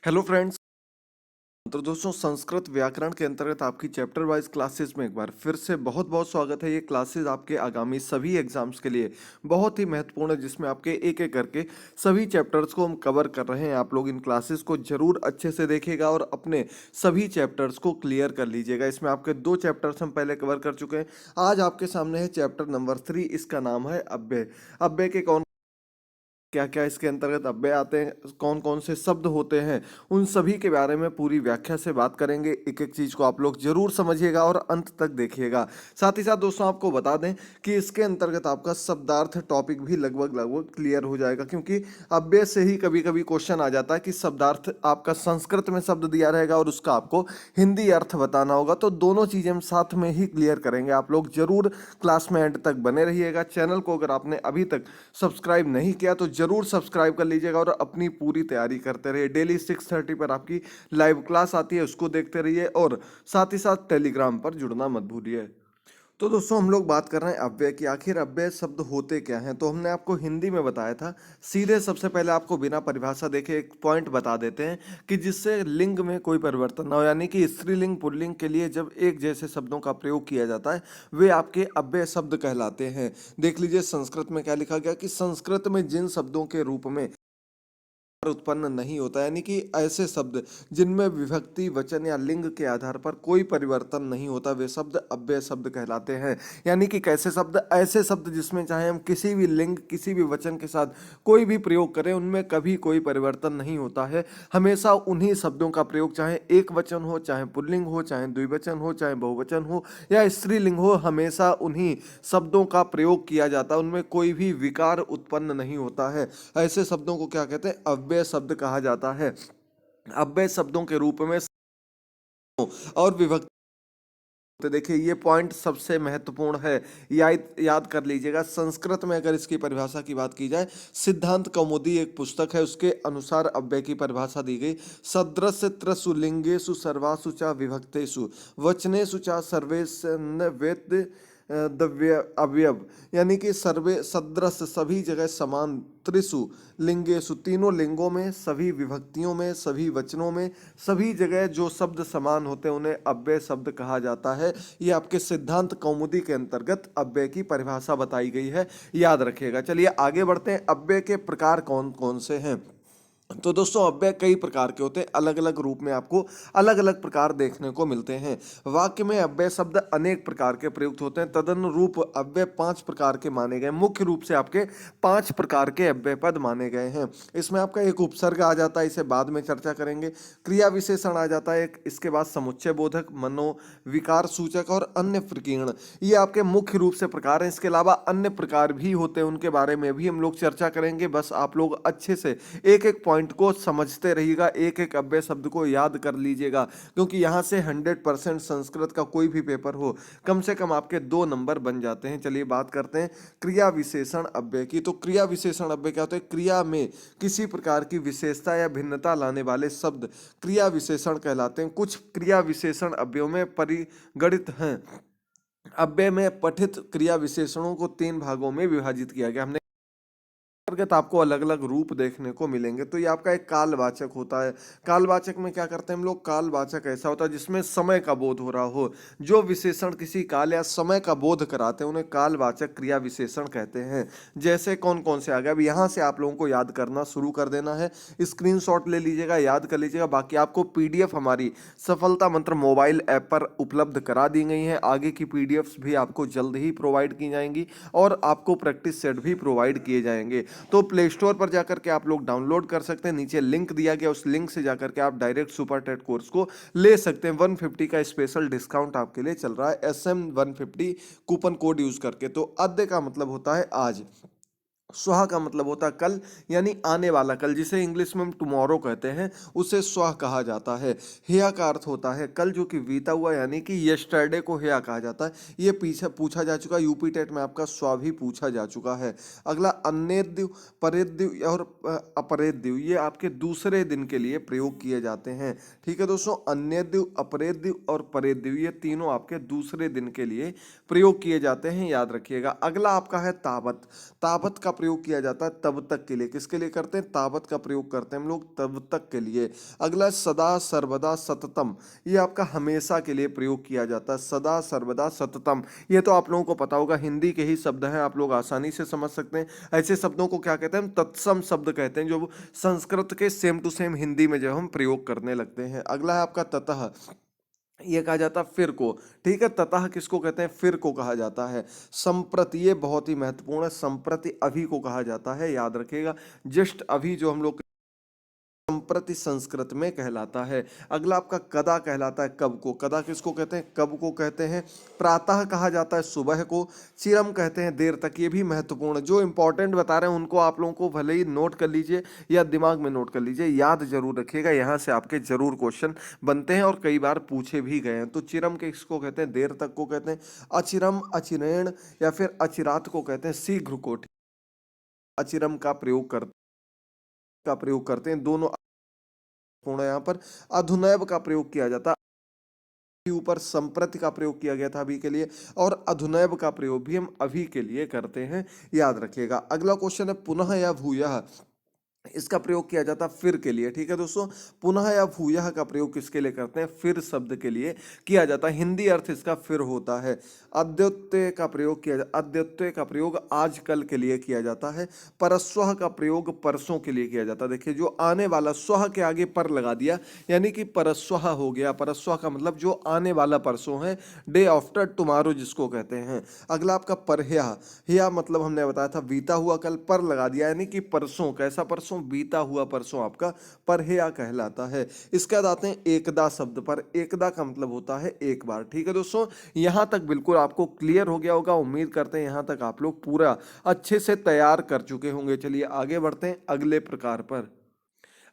Hello friends. तो दोस्तों संस्कृत व्याकरण के अंतर्गत आपकी चैप्टर वाइज क्लासेस में एक बार फिर से बहुत बहुत स्वागत है। ये क्लासेस आपके आगामी सभी एग्जाम्स के लिए बहुत ही महत्वपूर्ण है, जिसमें आपके एक एक करके सभी चैप्टर्स को हम कवर कर रहे हैं। आप लोग इन क्लासेस को जरूर अच्छे से देखिएगा और अपने सभी चैप्टर्स को क्लियर कर लीजिएगा। इसमें आपके दो चैप्टर्स हम पहले कवर कर चुके हैं। आज आपके सामने है चैप्टर नंबर 3। इसका नाम है अव्यय। अव्यय के कौन क्या क्या इसके अंतर्गत अव्यय आते हैं, कौन कौन से शब्द होते हैं, उन सभी के बारे में पूरी व्याख्या से बात करेंगे। एक एक चीज को आप लोग जरूर समझिएगा और अंत तक देखिएगा। साथ ही साथ दोस्तों आपको बता दें कि इसके अंतर्गत आपका शब्दार्थ टॉपिक भी लगभग लगभग क्लियर हो जाएगा, क्योंकि अव्यय से ही कभी कभी क्वेश्चन आ जाता है कि शब्दार्थ आपका संस्कृत में शब्द दिया रहेगा और उसका आपको हिंदी अर्थ बताना होगा। तो दोनों चीजें हम साथ में ही क्लियर करेंगे। आप लोग जरूर क्लास में एंड तक बने रहिएगा। चैनल को अगर आपने अभी तक सब्सक्राइब नहीं किया तो जरूर सब्सक्राइब कर लीजिएगा और अपनी पूरी तैयारी करते रहिए। डेली 6:30 पर आपकी लाइव क्लास आती है, उसको देखते रहिए और साथ ही साथ टेलीग्राम पर जुड़ना मत भूलिए। तो दोस्तों हम लोग बात कर रहे हैं अव्यय की। आखिर अव्यय शब्द होते क्या हैं, तो हमने आपको हिंदी में बताया था। सीधे सबसे पहले आपको बिना परिभाषा देखे एक पॉइंट बता देते हैं कि जिससे लिंग में कोई परिवर्तन ना हो, यानी कि स्त्रीलिंग पुल्लिंग के लिए जब एक जैसे शब्दों का प्रयोग किया जाता है वे आपके अव्यय शब्द कहलाते हैं। देख लीजिए संस्कृत में क्या लिखा गया कि संस्कृत में जिन शब्दों के रूप में उत्पन्न नहीं होता, यानी कि ऐसे शब्द जिनमें विभक्ति वचन या लिंग के आधार पर कोई परिवर्तन नहीं होता, वे शब्द अव्यय शब्द कहलाते हैं। यानी कि कैसे शब्द, ऐसे शब्द जिसमें चाहे हम किसी भी लिंग किसी भी वचन के साथ कोई भी प्रयोग करें उनमें कभी कोई परिवर्तन नहीं होता है। हमेशा उन्हीं शब्दों का प्रयोग, चाहे एक वचन हो, चाहे पुल्लिंग हो, चाहे द्विवचन हो, चाहे बहुवचन हो या स्त्रीलिंग हो, हमेशा उन्हीं शब्दों का प्रयोग किया जाता है। उनमें कोई भी विकार उत्पन्न नहीं होता है। ऐसे शब्दों को क्या कहते हैं, अव्यय शब्द कहा जाता है। अव्यय शब्दों के रूप में और विभक्ति, तो देखिए ये पॉइंट सबसे महत्वपूर्ण है, याद कर लीजिएगा। संस्कृत में अगर इसकी परिभाषा की बात की जाए, सिद्धांत कौमुदी एक पुस्तक है, उसके अनुसार अव्यय की परिभाषा दी गई। सदृश त्रसु लिंगेषु सर्वासु च विभक्तेषु वचनेषु च सर्वेश वेद दव्य अवयव, यानी कि सर्वे सदृश सभी जगह समान, त्रिसु लिंगेषु तीनों लिंगों में, सभी विभक्तियों में, सभी वचनों में, सभी जगह जो शब्द समान होते हैं उन्हें अव्यय शब्द कहा जाता है। ये आपके सिद्धांत कौमुदी के अंतर्गत अव्यय की परिभाषा बताई गई है, याद रखिएगा। चलिए आगे बढ़ते हैं। अव्यय के प्रकार कौन कौन से हैं। तो दोस्तों अव्यय कई प्रकार के होते हैं, अलग अलग रूप में आपको अलग अलग प्रकार देखने को मिलते हैं। वाक्य में अव्यय शब्द अनेक प्रकार के प्रयुक्त होते हैं। तदनुरूप अव्यय 5 प्रकार के माने गए। मुख्य रूप से आपके 5 प्रकार के अव्यय पद माने गए हैं। इसमें आपका एक उपसर्ग आ जाता है, इसे बाद में चर्चा करेंगे। क्रिया विशेषण आ जाता है एक, इसके बाद समुच्चय बोधक, मनो विकार सूचक और अन्य प्रकीर्ण। ये आपके मुख्य रूप से प्रकार हैं। इसके अलावा अन्य प्रकार भी होते हैं, उनके बारे में भी हम लोग चर्चा करेंगे। बस आप लोग अच्छे से एक एक पॉइंट को समझते रहिएगा, एक एक अव्यय शब्द को याद कर लीजिएगा, क्योंकि यहाँ से 100% संस्कृत का कोई भी पेपर हो, कम से कम आपके 2 नंबर बन जाते हैं। चलिए बात करते हैं क्रिया विशेषण अव्यय की। तो क्रिया विशेषण अव्यय क्या होता है, क्रिया में किसी प्रकार की विशेषता या भिन्नता लाने वाले शब्द क्रिया विशेषण कहलाते हैं। कुछ क्रिया विशेषण अव्ययों में परिगणित हैं। अव्यय में पठित क्रिया विशेषणों को 3 भागों में विभाजित किया गया। हमने अंतर्गत आपको अलग अलग रूप देखने को मिलेंगे। तो ये आपका एक कालवाचक होता है। कालवाचक में क्या करते हैं हम लोग, कालवाचक ऐसा होता है जिसमें समय का बोध हो रहा हो। जो विशेषण किसी काल या समय का बोध कराते हैं उन्हें कालवाचक क्रिया विशेषण कहते हैं। जैसे कौन कौन से आ गए, अब यहाँ से आप लोगों को याद करना शुरू कर देना है। स्क्रीनशॉट ले लीजिएगा, याद कर लीजिएगा। बाकी आपको पीडीएफ हमारी सफलता मंत्र मोबाइल ऐप पर उपलब्ध करा दी गई है। आगे की पीडीएफ्स भी आपको जल्द ही प्रोवाइड की जाएंगी और आपको प्रैक्टिस सेट भी प्रोवाइड किए जाएंगे। तो प्ले स्टोर पर जाकर के आप लोग डाउनलोड कर सकते हैं। नीचे लिंक दिया गया, उस लिंक से जाकर के आप डायरेक्ट सुपर टेट कोर्स को ले सकते हैं। 150 का स्पेशल डिस्काउंट आपके लिए चल रहा है, SM150 कूपन कोड यूज करके। तो अद्य का मतलब होता है आज, स्वह का मतलब होता है कल, यानी आने वाला कल, जिसे इंग्लिश में हम टुमारो कहते हैं, उसे स्वह कहा जाता है। हेया का अर्थ होता है कल जो कि बीता हुआ, यानी कि यस्टरडे को हेया कहा जाता है। ये पीछे पूछा जा चुका, यूपी टेट में आपका स्व भी पूछा जा चुका है। अगला अन्यद्यु, परेद्यु और अपरेद्यु, ये आपके दूसरे दिन के लिए प्रयोग किए जाते हैं। ठीक है दोस्तों, अन्यद्यु, अपरेद्यु और परेद्यु, ये तीनों आपके दूसरे दिन के लिए प्रयोग किए जाते हैं, याद रखिएगा। अगला आपका है तावत। तावत का प्रयोग किया जाता है तब तक के लिए। किसके लिए करते हैं? तावत का प्रयोग करते हैं हम लोग तब तक के लिए। अगला सदा सर्वदा सततम, ये आपका हमेशा के लिए प्रयोग किया जाता है। सदा सर्वदा सततम, ये तो आप लोगों को पता होगा, हिंदी के ही शब्द हैं, आप लोग आसानी से समझ सकते हैं। ऐसे शब्दों को क्या कहते हैं? हम तत्सम शब्द कहते हैं, जो संस्कृत के सेम टू सेम हिंदी में जो हम प्रयोग करने लगते हैं। अगला है आपका ततः, ये कहा जाता है फिर को। ठीक है, ततः किसको कहते हैं? फिर को कहा जाता है। संप्रति, ये बहुत ही महत्वपूर्ण है, संप्रति अभी को कहा जाता है, याद रखिएगा। जस्ट अभी जो हम लोग संप्रति संस्कृत में कहलाता है। अगला आपका कदा कहलाता है कब को। कदा किसको कहते हैं? कब को कहते हैं। प्रातः कहा जाता है सुबह को। चिरम कहते हैं देर तक, ये भी महत्वपूर्ण। जो इंपॉर्टेंट बता रहे हैं उनको आप लोगों को भले ही नोट कर लीजिए या दिमाग में नोट कर लीजिए, याद जरूर रखिएगा, यहाँ से आपके जरूर क्वेश्चन बनते हैं और कई बार पूछे भी गए हैं। तो चिरम के किसको कहते हैं? देर तक को कहते हैं। अचिरम, अचिरेण या फिर अचिरात को कहते हैं शीघ्र को। अचिरम का प्रयोग करते हैं दोनों पूर्ण। यहाँ पर अधुनैव का प्रयोग किया जाता है, के ऊपर संप्रति का प्रयोग किया गया था अभी के लिए, और अधुनैव का प्रयोग भी हम अभी के लिए करते हैं, याद रखिएगा। अगला क्वेश्चन है पुनः या भूयः, इसका प्रयोग किया जाता है फिर के लिए। ठीक है दोस्तों, पुनः या भूयः का प्रयोग किसके लिए करते हैं? फिर शब्द के लिए किया जाता है, हिंदी अर्थ इसका फिर होता है। अद्यत्य का प्रयोग अद्यत्य का प्रयोग आजकल के लिए किया जाता है। परस्वः का प्रयोग परसों के लिए किया जाता है। देखिए, जो आने वाला, स्वः के आगे पर लगा दिया, यानी कि परस्वः हो गया। परस्वः का मतलब जो आने वाला परसों है, डे आफ्टर टुमारो जिसको कहते हैं। अगला आपका परह्यः, ह्या मतलब हमने बताया था बीता हुआ कल, पर लगा दिया यानी कि परसों। कैसा परसों? बीता हुआ परसों आपका परह्या कहलाता है। इसके बाद आते हैं एकदा शब्द पर। एकदा का मतलब होता है एक बार। ठीक है दोस्तों, यहां तक बिल्कुल आपको क्लियर हो गया होगा। उम्मीद करते हैं यहां तक आप लोग पूरा अच्छे से तैयार कर चुके होंगे। चलिए आगे बढ़ते हैं अगले प्रकार पर।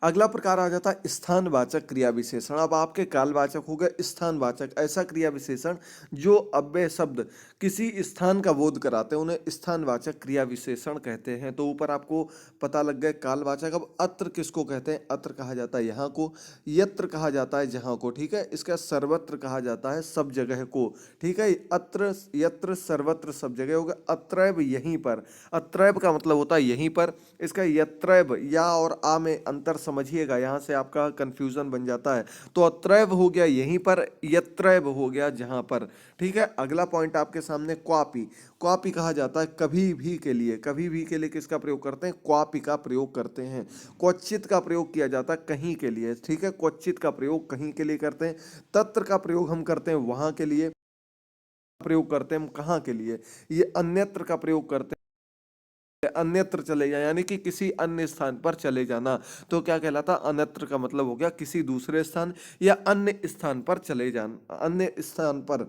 अगला प्रकार आ जाता है स्थानवाचक क्रिया विशेषण। अब आपके कालवाचक हो गए स्थानवाचक, ऐसा क्रिया विशेषण जो अव्यय शब्द किसी स्थान का बोध कराते हैं, उन्हें स्थानवाचक क्रिया विशेषण कहते हैं। तो ऊपर आपको पता लग गया कालवाचक। अब अत्र किसको कहते हैं? अत्र कहा जाता है यहाँ को। यत्र कहा जाता है जहाँ को। ठीक है, इसका सर्वत्र कहा जाता है सब जगह को। ठीक है, अत्र, यत्र, सर्वत्र सब जगह होगा। अत्रैव यहीं पर, अत्रैव का मतलब होता है यहीं पर। इसका यत्रैव, या और आ में अंतर समझिएगा, यहाँ से आपका कंफ्यूजन बन जाता है। तो अत्रैव हो गया यहीं पर, यत्रैव हो गया जहाँ पर। ठीक है, अगला पॉइंट आपके सामने क्वापि। क्वापि कहा जाता है कभी भी के लिए। कभी भी के लिए किसका प्रयोग करते हैं? क्वापि का प्रयोग करते हैं। क्वचित का प्रयोग किया जाता है कहीं के लिए। ठीक है, क्वचित का प्रयोग कहीं के लिए करते हैं। तत्र का प्रयोग हम करते हैं वहां के लिए। प्रयोग करते हैं हम कहाँ के लिए? ये अन्यत्र का प्रयोग करते हैं, अन्यत्र चले जाए यानी कि किसी अन्य स्थान पर चले जाना। तो क्या कहलाता? अन्यत्र का मतलब हो गया किसी दूसरे स्थान या अन्य स्थान पर चले जाना, अन्य स्थान पर।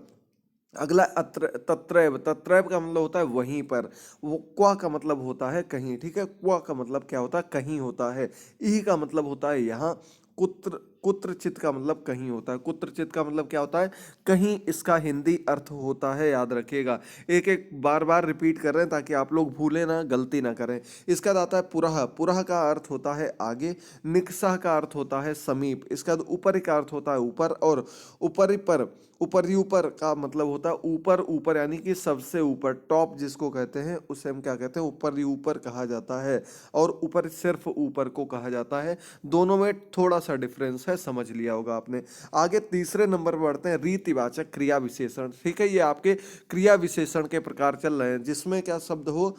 अगला अत्र, तत्रैव। तत्रैव का मतलब होता है वहीं पर। वो क्वा का मतलब होता है कहीं। ठीक है, क्वा का मतलब क्या होता है? कहीं होता है। ई का मतलब होता है यहाँ। कुत्र, कुत्रचित का मतलब कहीं होता है। कुत्रचित का मतलब क्या होता है? कहीं, इसका हिंदी अर्थ होता है, याद रखिएगा। एक एक बार बार रिपीट कर रहे हैं ताकि आप लोग भूलें ना, गलती ना करें। इसका बाद आता है पुरः। पुरः का अर्थ होता है आगे। निकषः का अर्थ होता है समीप। इसका ऊपरी का अर्थ होता है ऊपर, और ऊपरी पर, ऊपरी ऊपर का मतलब होता है ऊपर ऊपर, यानी कि सबसे ऊपर, टॉप जिसको कहते हैं उसे हम क्या कहते हैं? ऊपरी ऊपर कहा जाता है। और ऊपर सिर्फ ऊपर को कहा जाता है। दोनों में थोड़ा सा डिफरेंस है, समझ लिया होगा आपने। आगे तीसरे नंबर पर बढ़ते हैं रीतिवाचक क्रिया विशेषण। ठीक है, ये आपके क्रिया विशेषण के प्रकार चल रहे हैं, जिसमें क्या शब्द हो,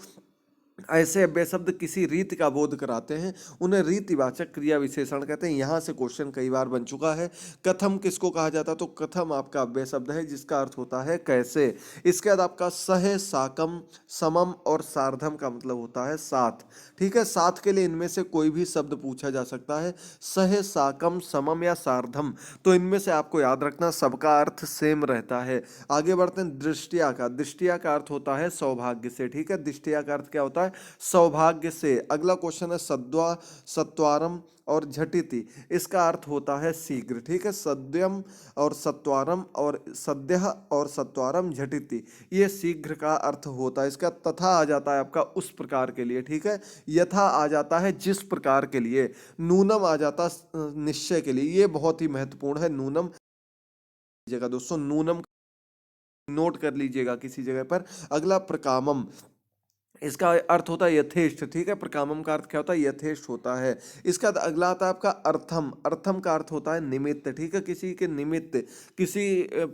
ऐसे अव्यय शब्द किसी रीति का बोध कराते हैं, उन्हें रीतिवाचक क्रिया विशेषण कहते हैं। यहाँ से क्वेश्चन कई बार बन चुका है। कथम किसको कहा जाता है? तो कथम आपका अव्यय शब्द है जिसका अर्थ होता है कैसे। इसके बाद आपका सह, साकम, समम और सार्धम का मतलब होता है साथ। ठीक है, साथ के लिए इनमें से कोई भी शब्द पूछा जा सकता है, सह, साकम, समम या सार्धम। तो इनमें से आपको याद रखना सबका अर्थ सेम रहता है। आगे बढ़ते हैं दृष्टिया का। दृष्टिया का अर्थ होता है सौभाग्य से। ठीक है, दृष्टिया का अर्थ क्या होता है? सौभाग्य से। अगला क्वेश्चन है सद्वा, सत्वारम और झटिति। इसका अर्थ होता है शीघ्र। ठीक है, सद्यम और सत्वारम, और सद्य और सत्वारम, झटिति, ये शीघ्र का अर्थ होता है। इसका तथा आ जाता है आपका उस प्रकार के लिए। ठीक है, यथा आ जाता है जिस प्रकार के लिए। नूनम आ जाता है निश्चय के लिए। ये बहुत ही महत्वपूर्ण है, नूनम जगह दोस्तों, नूनम नोट कर लीजिएगा किसी जगह पर। अगला प्रकामम, इसका अर्थ होता है यथेष्ट, ठीक है। प्रकामम का अर्थ क्या होता है? यथेष्ट होता है। इसका अगला आता है आपका अर्थम। अर्थम का अर्थ होता है निमित्त, ठीक है। किसी के निमित्त, किसी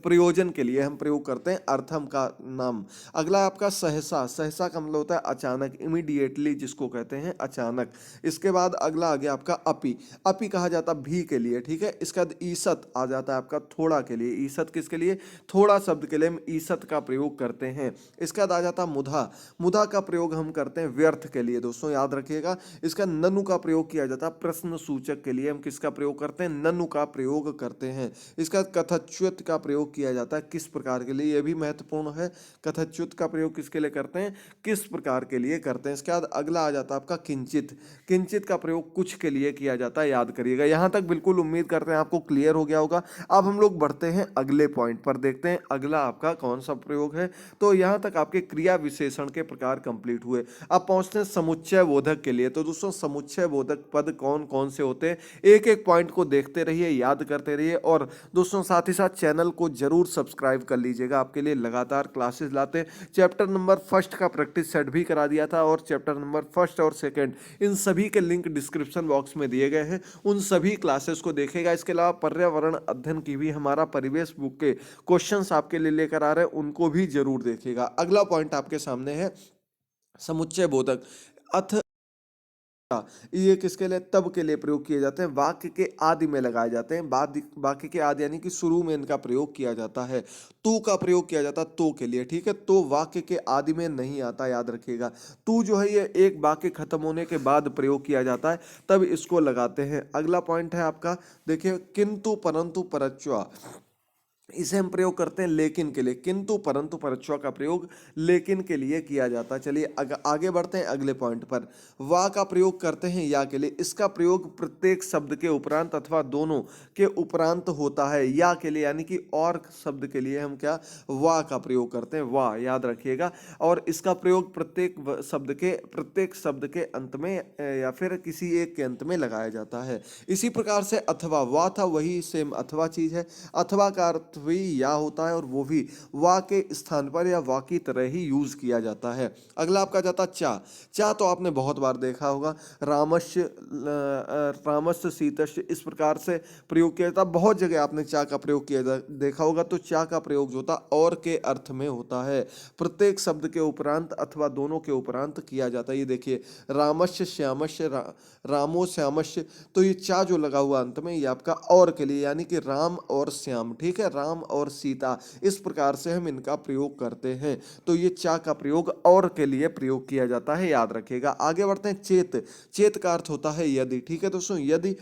प्रयोजन के लिए हम प्रयोग करते हैं अर्थम का नाम। अगला आपका सहसा। सहसा का मतलब होता है अचानक, इमीडिएटली, जिसको कहते हैं अचानक। इसके बाद अगला आ गया आपका अपि। अपि कहा जाता है भी के लिए, ठीक है। इसका बाद ईसत आ जाता है आपका थोड़ा के लिए। ईसत किसके लिए? थोड़ा शब्द के लिए हम ईसत का प्रयोग करते हैं। इसका बाद आ जाता है मुधा। मुदा का प्रयोग हम करते हैं व्यर्थ के लिए, दोस्तों याद रखिएगा। इसका ननु का प्रयोग किया जाता है प्रश्न सूचक के लिए। हम किसका प्रयोग करते हैं? ननु का प्रयोग करते हैं। इसका कथच्युत का प्रयोग किया जाता है किस प्रकार के लिए? यह भी महत्वपूर्ण है। कथच्युत का प्रयोग किसके लिए करते हैं? किस प्रकार के लिए करते हैं। इसके बाद अगला आ जाता है आपका किंचित। किंचित का प्रयोग कुछ के लिए किया जाता है, याद करिएगा। यहां तक बिल्कुल उम्मीद करते हैं आपको क्लियर हो गया होगा। अब हम लोग बढ़ते हैं अगले पॉइंट पर, देखते हैं अगला आपका कौन सा प्रयोग है। तो यहां तक आपके क्रिया विशेषण के प्रकार कंप्लीट हुए। अब पहुंचते हैं समुच्चय बोधक के लिए। तो दोस्तों समुच्चय बोधक पद कौन कौन से होते हैं, एक एक पॉइंट को देखते रहिए, याद करते रहिए। और दोस्तों साथ ही साथ चैनल को जरूर सब्सक्राइब कर लीजिएगा। आपके लिए लगातार क्लासेस लाते हैं। चैप्टर नंबर फर्स्ट का प्रैक्टिस सेट भी करा दिया था, और चैप्टर नंबर फर्स्ट और सेकंड, इन सभी के लिंक डिस्क्रिप्शन बॉक्स में दिए गए हैं। उन सभी क्लासेस को देखेगा। इसके अलावा पर्यावरण अध्ययन की भी हमारा परिवेश बुक के क्वेश्चंस आपके लिए लेकर आ रहे हैं, उनको भी जरूर देखिएगा। अगला पॉइंट आपके सामने है समुच्चय बोधक। अथ ये किसके लिए? तब के लिए प्रयोग किए जाते हैं, वाक्य के आदि में लगाए जाते हैं। वाक्य के आदि यानी कि शुरू में इनका प्रयोग किया जाता है। तू का प्रयोग किया जाता है तो के लिए, ठीक है। तो वाक्य के आदि में नहीं आता, याद रखिएगा। तू जो है ये एक वाक्य खत्म होने के बाद प्रयोग किया जाता है, तब इसको लगाते हैं। अगला पॉइंट है आपका, देखिए किंतु परंतु परच्वा। इसे हम प्रयोग करते हैं लेकिन के लिए। किंतु परंतु परच्छुआ का प्रयोग लेकिन के लिए किया जाता है। चलिए आगे बढ़ते हैं अगले पॉइंट पर। वा का प्रयोग करते हैं या के लिए। इसका प्रयोग प्रत्येक शब्द के उपरांत अथवा दोनों के उपरांत होता है। या के लिए यानी कि और शब्द के लिए हम क्या? वा का प्रयोग करते हैं, वा, याद रखिएगा। और इसका प्रयोग प्रत्येक शब्द के अंत में या फिर किसी एक के अंत में लगाया जाता है। इसी प्रकार से अथवा, वा था वही सेम अथवा चीज है। अथवा का अर्थ भी या होता है, और वो भी वा के स्थान पर या वा की तरह ही यूज किया जाता है। अगला आपका जाता चा। चा तो आपने बहुत बार देखा होगा। रामस्य, रामस्य, सीतस्य, इस प्रकार से प्रयोग किया जाता है। बहुत जगह आपने चा का प्रयोग किया देखा होगा। तो चा का प्रयोग जो होता और के अर्थ में होता है। प्रत्येक शब्द के उपरांत अथवा दोनों के उपरांत किया जाता है। ये देखिए रामस्य श्यामस्य, रामो श्यामस्य। तो ये चा जो लगा हुआ अंत में, ये आपका और के लिए, यानी कि राम और श्याम, ठीक है। राम और सीता, इस प्रकार से हम इनका प्रयोग करते हैं। तो ये चा का प्रयोग और के लिए प्रयोग किया जाता है, याद रखिएगा। आगे बढ़ते हैं चेत। चेत का अर्थ होता है यदि, ठीक है दोस्तों। यदि,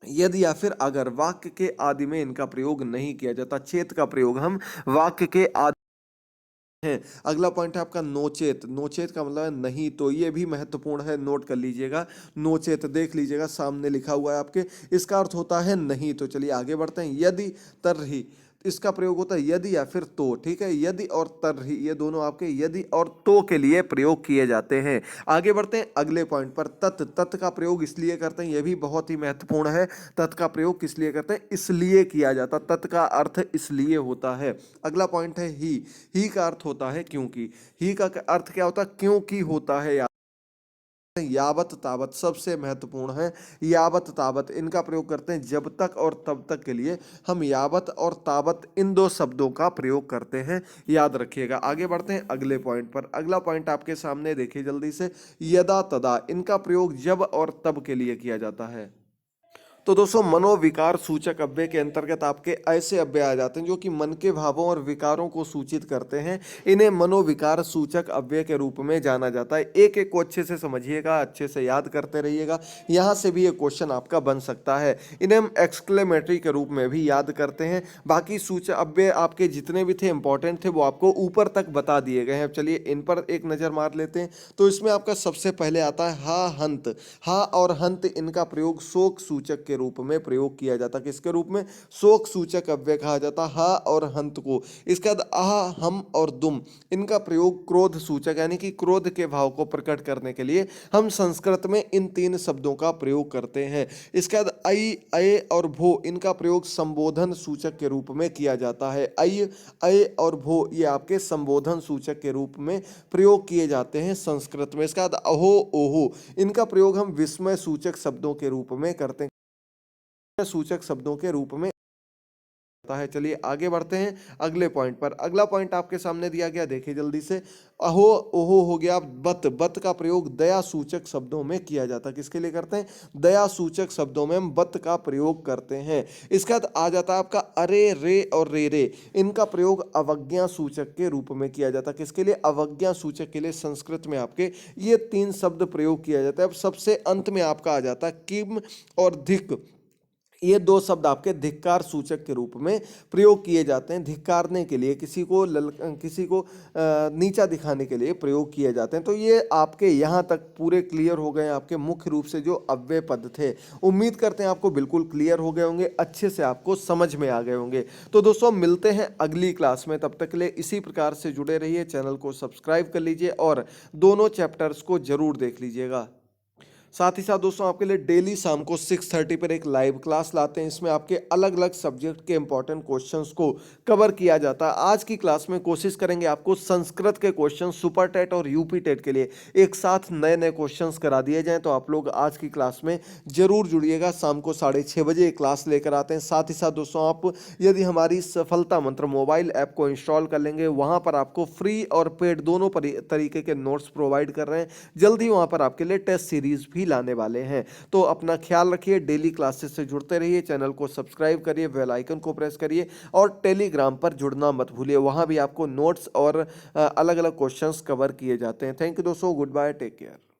यदि या फिर अगर वाक्य के आदि में इनका प्रयोग नहीं किया जाता। चेत का प्रयोग हम वाक्य के आदि है। अगला पॉइंट है आपका नोचेत। नोचेत का मतलब है नहीं। तो ये भी महत्वपूर्ण है, नोट कर लीजिएगा। नोचेत देख लीजिएगा, सामने लिखा हुआ है आपके। इसका अर्थ होता है नहीं। तो चलिए आगे बढ़ते हैं। यदि तरही, इसका प्रयोग होता है यदि या फिर तो, ठीक है। यदि और तरही, ये दोनों आपके यदि और तो के लिए प्रयोग किए जाते हैं। आगे बढ़ते हैं अगले पॉइंट पर। तत्। तत् का प्रयोग इसलिए करते हैं, यह भी बहुत ही महत्वपूर्ण है। तत् का प्रयोग किस लिए करते हैं? इसलिए किया जाता। तत् का अर्थ इसलिए होता है। अगला पॉइंट है ही। ही का अर्थ होता है क्योंकि। ही का अर्थ क्या होता है? क्योंकि होता है। यावत तावत सबसे महत्वपूर्ण है। यावत तावत इनका प्रयोग करते हैं जब तक और तब तक के लिए। हम यावत और तावत इन दो शब्दों का प्रयोग करते हैं, याद रखिएगा। आगे बढ़ते हैं अगले पॉइंट पर। अगला पॉइंट आपके सामने देखिए जल्दी से। यदा तदा, इनका प्रयोग जब और तब के लिए किया जाता है। तो दोस्तों मनोविकार सूचक अव्यय के अंतर्गत आपके ऐसे अव्यय आ जाते हैं जो कि मन के भावों और विकारों को सूचित करते हैं। इन्हें मनोविकार सूचक अव्यय के रूप में जाना जाता है। एक एक को अच्छे से समझिएगा, अच्छे से याद करते रहिएगा। यहाँ से भी एक क्वेश्चन आपका बन सकता है। इन्हें हम एक्सक्लेमेटरी के रूप में भी याद करते हैं। बाकी सूचक अव्यय आपके जितने भी थे इंपॉर्टेंट थे, वो आपको ऊपर तक बता दिए गए हैं। चलिए इन पर एक नज़र मार लेते हैं। तो इसमें आपका सबसे पहले आता है हा हंत। हा और हंत, इनका प्रयोग शोक सूचक के के रूप में प्रयोग किया जाता। किसके रूप में? शोक सूचक अव्यय कहा जाता हा और हंत को। इसके बाद आह, हम और दुम, इनका प्रयोग क्रोध सूचक यानी कि क्रोध के भाव को प्रकट करने के लिए हम संस्कृत में इन तीन शब्दों का प्रयोग करते हैं। इसके बाद ऐ, अय और भो, इनका प्रयोग संबोधन सूचक के रूप में किया जाता है। ऐ, अय और भो ये आपके संबोधन सूचक के रूप में प्रयोग किए जाते हैं संस्कृत में। इसके बाद अहो, ओहो, इनका प्रयोग हम विस्मय सूचक शब्दों के रूप में करते हैं, सूचक शब्दों के रूप में है। चलिए आगे बढ़ते हैं अगले पॉइंट पर। अगला पॉइंट आपके सामने दिया गया, देखिए जल्दी से। अहो, ओहो हो गया। बत, बत का प्रयोग दया सूचक शब्दों में किया जाता है। किसके लिए करते हैं? दया सूचक शब्दों में हम बत का प्रयोग करते हैं। इसके बाद आ जाता है आपका अरे, रे और रे, इनका प्रयोग अवज्ञा सूचक के रूप में किया जाता है। किसके लिए? अवज्ञा सूचक के लिए संस्कृत में आपके ये तीन शब्द प्रयोग किया जाता है। अब सबसे अंत में आपका आ जाता है किम और धिक, ये दो शब्द आपके धिक्कार सूचक के रूप में प्रयोग किए जाते हैं। धिक्कारने के लिए, किसी को नीचा दिखाने के लिए प्रयोग किए जाते हैं। तो ये आपके यहाँ तक पूरे क्लियर हो गए आपके मुख्य रूप से जो अव्यय पद थे। उम्मीद करते हैं आपको बिल्कुल क्लियर हो गए होंगे, अच्छे से आपको समझ में आ गए होंगे। तो दोस्तों मिलते हैं अगली क्लास में, तब तक के लिए इसी प्रकार से जुड़े रहिए, चैनल को सब्सक्राइब कर लीजिए और दोनों चैप्टर्स को जरूर देख लीजिएगा। साथ ही साथ दोस्तों आपके लिए डेली शाम को 6:30 पर एक लाइव क्लास लाते हैं। इसमें आपके अलग अलग सब्जेक्ट के इंपॉर्टेंट क्वेश्चंस को कवर किया जाता है। आज की क्लास में कोशिश करेंगे आपको संस्कृत के क्वेश्चन सुपर टेट और यूपी टेट के लिए एक साथ नए नए क्वेश्चंस करा दिए जाएं। तो आप लोग आज की क्लास में जरूर जुड़िएगा। शाम को 6:30 बजे क्लास लेकर आते हैं। साथ ही साथ दोस्तों आप यदि हमारी सफलता मंत्र मोबाइल ऐप को इंस्टॉल कर लेंगे, वहाँ पर आपको फ्री और पेड दोनों तरीके के नोट्स प्रोवाइड कर रहे हैं। जल्दी वहाँ पर आपके लिए टेस्ट सीरीज भी लाने वाले हैं। तो अपना ख्याल रखिए, डेली क्लासेस से जुड़ते रहिए, चैनल को सब्सक्राइब करिए, बेल आइकन को प्रेस करिए और टेलीग्राम पर जुड़ना मत भूलिए। वहां भी आपको नोट्स और अलग अलग क्वेश्चंस कवर किए जाते हैं। थैंक यू दोस्तों, गुड बाय, टेक केयर।